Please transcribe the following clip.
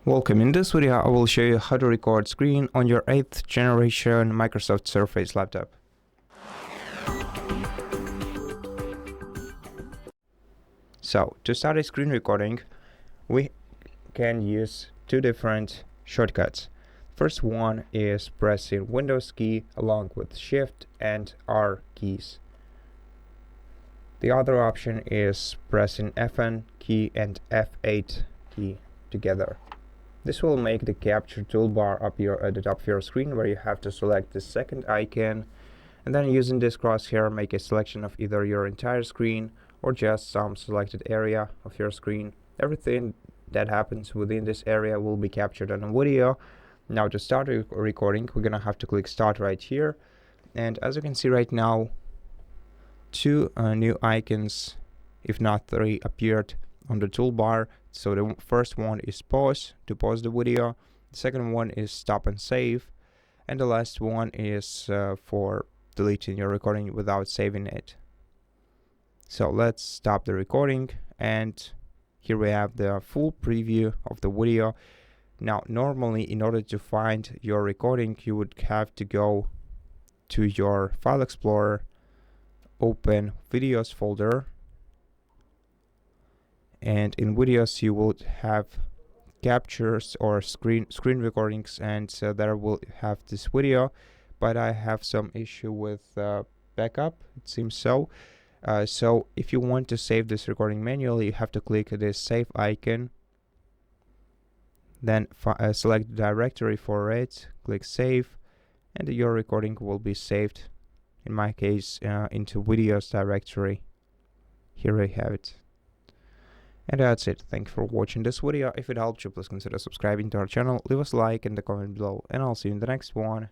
Welcome. In this video, I will show you how to record screen on your 8th generation Microsoft Surface laptop. So, to start a screen recording, we can use two different shortcuts. First one is pressing Windows key along with Shift and R keys. The other option is pressing F9 key and F8 key together. This will make the capture toolbar appear at the top of your screen, where you have to select the second icon, and then using this crosshair make a selection of either your entire screen or just some selected area of your screen. Everything that happens within this area will be captured on a video. Now to start recording, we're gonna have to click start right here, and as you can see right now, two new icons, if not three, appeared on the toolbar. So the first one is pause, to pause the video. The second one is stop and save, and the last one is for deleting your recording without saving it. So let's stop the recording, and here we have the full preview of the video. Now normally, in order to find your recording, you would have to go to your file explorer, open videos folder, and in videos you will have captures or screen recordings, and so there will have this video, but I have some issue with backup, it seems so. So if you want to save this recording manually, you have to click this save icon, then select the directory for it, click save, and your recording will be saved, in my case into videos directory. Here I have it. And that's it. Thank you for watching this video. If it helped you, please consider subscribing to our channel, leave us a like and a comment below, and I'll see you in the next one.